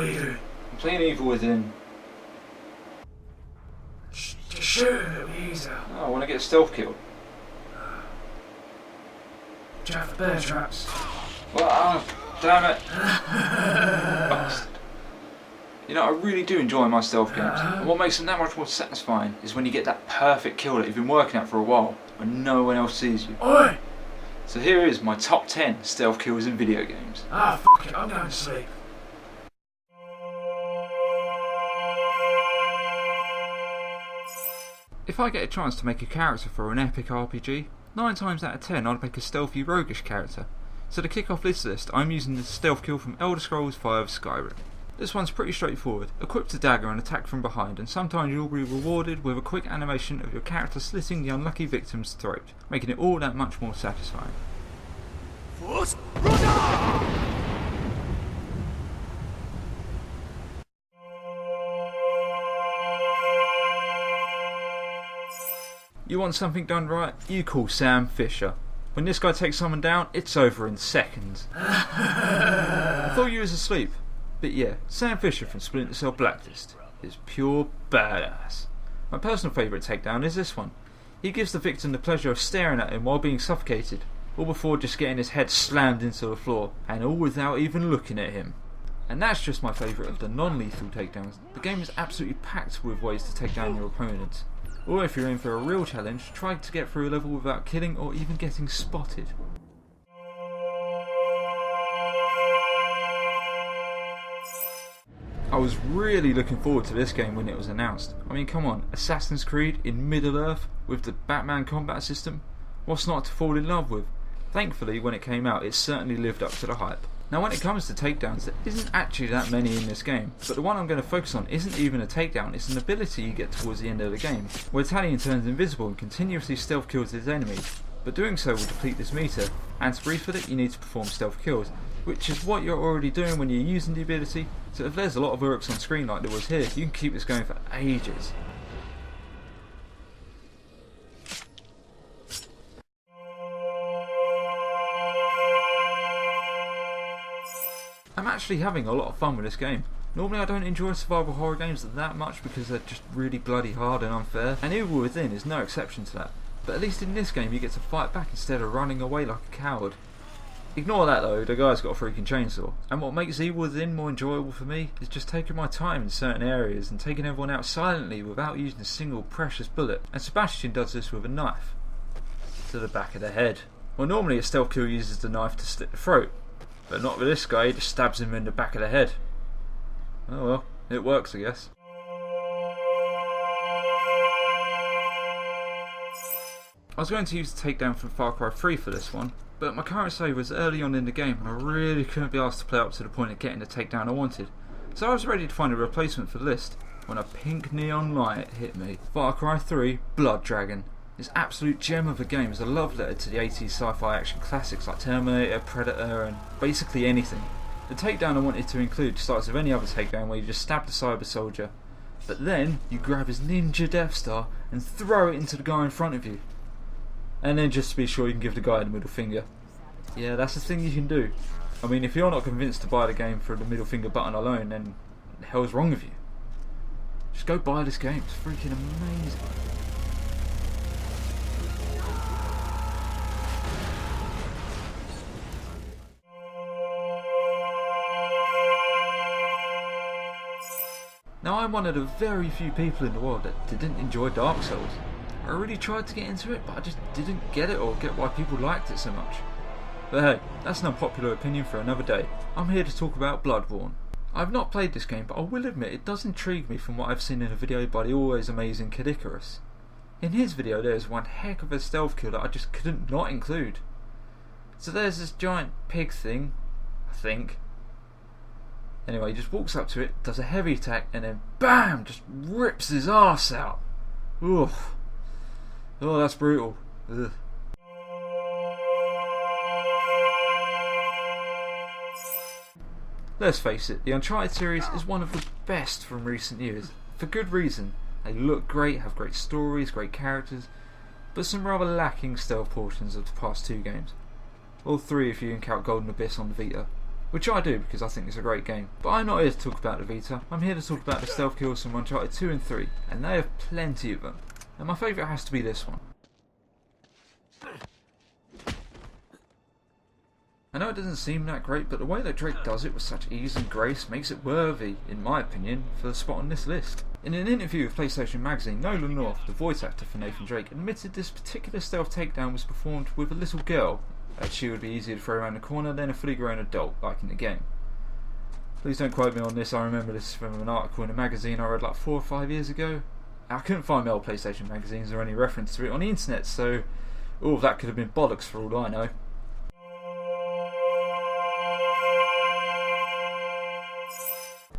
What are you doing? I'm playing Evil Within. Just shoot him, it'll be easier. Oh, I want to get a stealth kill. Do you have the bear traps? Well, damn it. Bastard. You know, I really do enjoy my stealth games. And what makes them that much more satisfying is when you get that perfect kill that you've been working at for a while, when no one else sees you. Oi! So here is my top 10 stealth kills in video games. Ah, fuck it, I'm going to sleep. If I get a chance to make a character for an epic RPG, 9 times out of 10 I'd make a stealthy roguish character. So to kick off this list, I'm using the stealth kill from Elder Scrolls V Skyrim. This one's pretty straightforward. Equip a dagger and attack from behind, and sometimes you'll be rewarded with a quick animation of your character slitting the unlucky victim's throat, making it all that much more satisfying. You want something done right? You call Sam Fisher. When this guy takes someone down, it's over in seconds. I thought you was asleep. But yeah, Sam Fisher from Splinter Cell Blacklist is pure badass. My personal favourite takedown is this one. He gives the victim the pleasure of staring at him while being suffocated, all before just getting his head slammed into the floor, and all without even looking at him. And that's just my favourite of the non-lethal takedowns. The game is absolutely packed with ways to take down your opponents. Or if you're in for a real challenge, try to get through a level without killing or even getting spotted. I was really looking forward to this game when it was announced. I mean, come on, Assassin's Creed in Middle-earth with the Batman combat system? What's not to fall in love with? Thankfully, when it came out, it certainly lived up to the hype. Now when it comes to takedowns, there isn't actually that many in this game, but the one I'm going to focus on isn't even a takedown, it's an ability you get towards the end of the game, where Italian turns invisible and continuously stealth kills his enemies. But doing so will deplete this meter, and to refill it you need to perform stealth kills, which is what you're already doing when you're using the ability, so if there's a lot of orcs on screen like there was here, you can keep this going for ages. I'm actually having a lot of fun with this game. Normally I don't enjoy survival horror games that much because they're just really bloody hard and unfair, and Evil Within is no exception to that. But at least in this game you get to fight back instead of running away like a coward. Ignore that though, the guy's got a freaking chainsaw. And what makes Evil Within more enjoyable for me is just taking my time in certain areas and taking everyone out silently without using a single precious bullet. And Sebastian does this with a knife to the back of the head. Well, normally a stealth kill uses the knife to slit the throat, but not with this guy, he just stabs him in the back of the head. Oh well, it works I guess. I was going to use the takedown from Far Cry 3 for this one, but my current save was early on in the game and I really couldn't be asked to play up to the point of getting the takedown I wanted. So I was ready to find a replacement for the list when a pink neon light hit me. Far Cry 3 Blood Dragon. This absolute gem of a game is a love letter to the 80s sci-fi action classics like Terminator, Predator and basically anything. The takedown I wanted to include starts with any other takedown where you just stab the cyber soldier, but then you grab his ninja Death Star and throw it into the guy in front of you. And then just to be sure you can give the guy the middle finger. Yeah, that's the thing you can do. I mean, if you're not convinced to buy the game for the middle finger button alone, then what the hell's wrong with you? Just go buy this game, it's freaking amazing. Now I'm one of the very few people in the world that didn't enjoy Dark Souls. I really tried to get into it, but I just didn't get it or get why people liked it so much. But hey, that's an unpopular opinion for another day. I'm here to talk about Bloodborne. I've not played this game, but I will admit it does intrigue me from what I've seen in a video by the always amazing Caddicarus. In his video there's one heck of a stealth kill that I just couldn't not include. So there's this giant pig thing, I think. Anyway, he just walks up to it, does a heavy attack, and then BAM! Just rips his arse out. Oof. Oh, that's brutal. Ugh. Let's face it, the Uncharted series is one of the best from recent years. For good reason. They look great, have great stories, great characters, but some rather lacking stealth portions of the past two games. All three if you count Golden Abyss on the Vita. which I do because I think it's a great game. But I'm not here to talk about the Vita, I'm here to talk about the stealth kills from Uncharted 2 and 3, and they have plenty of them. And my favourite has to be this one. I know it doesn't seem that great, but the way that Drake does it with such ease and grace makes it worthy, in my opinion, for the spot on this list. In an interview with PlayStation Magazine, Nolan North, the voice actor for Nathan Drake, admitted this particular stealth takedown was performed with a little girl, as she would be easier to throw around the corner than a fully grown adult, like in the game. Please don't quote me on this, I remember this from an article in a magazine I read like 4 or 5 years ago. I couldn't find my old PlayStation magazines or any reference to it on the internet, so all of that could have been bollocks for all I know.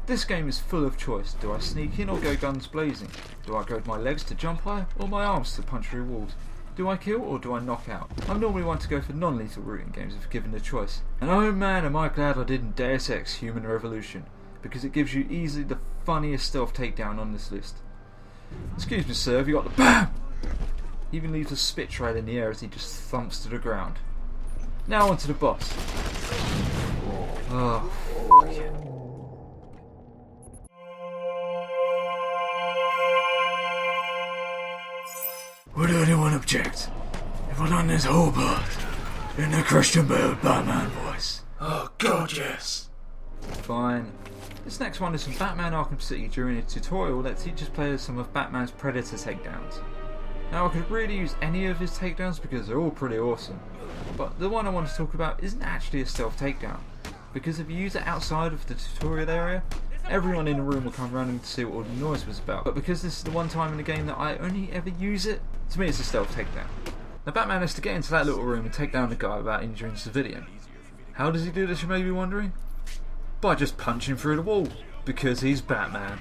This game is full of choice. Do I sneak in or go guns blazing? Do I go with my legs to jump high or my arms to punch through walls? Do I kill or do I knock out? I'm normally one to go for non-lethal route in games if given the choice. And oh man, am I glad I didn't Deus Ex Human Revolution, because it gives you easily the funniest stealth takedown on this list. Excuse me sir, have you got the BAM! He even leaves a spit trail in the air as he just thumps to the ground. Now onto the boss. Oh, fuck it. Would anyone object if I done this whole part in the Christian Bale Batman voice? Oh god, yes. Fine. This next one is from Batman Arkham City during a tutorial that teaches players some of Batman's Predator takedowns. Now I could really use any of his takedowns because they're all pretty awesome, but the one I want to talk about isn't actually a stealth takedown, because if you use it outside of the tutorial area, everyone in the room will come running to see what all the noise was about. But because this is the one time in the game that I only ever use it, to me it's a stealth takedown. Now Batman has to get into that little room and take down the guy without injuring the civilian. How does he do this, you may be wondering? By just punching through the wall, because he's Batman.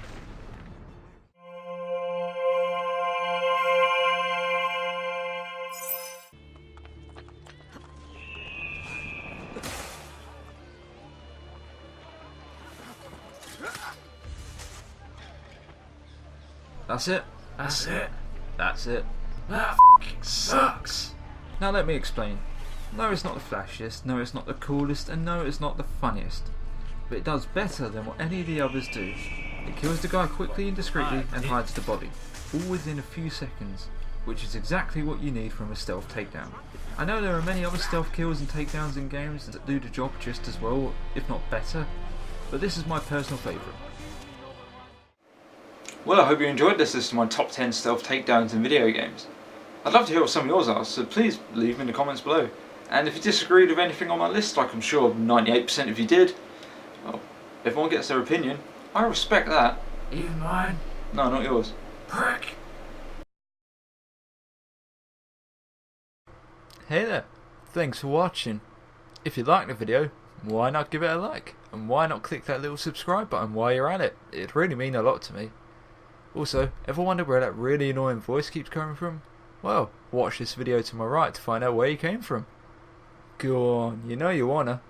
That's it. That's it. That's it. That f***ing sucks. Now let me explain. No, it's not the flashiest, no, it's not the coolest, and no, it's not the funniest. But it does better than what any of the others do. It kills the guy quickly and discreetly and hides the body, all within a few seconds, which is exactly what you need from a stealth takedown. I know there are many other stealth kills and takedowns in games that do the job just as well, if not better, but this is my personal favourite. Well, I hope you enjoyed this list of my top 10 stealth takedowns in video games. I'd love to hear what some of yours are, so please leave them in the comments below. And if you disagreed with anything on my list, like I'm sure 98% of you did, well, everyone gets their opinion. I respect that. Even mine? No, not yours. Prick. Hey there, thanks for watching. If you liked the video, why not give it a like? And why not click that little subscribe button while you're at it? It'd really mean a lot to me. Also, ever wonder where that really annoying voice keeps coming from? Well, watch this video to my right to find out where he came from. Go on, you know you wanna.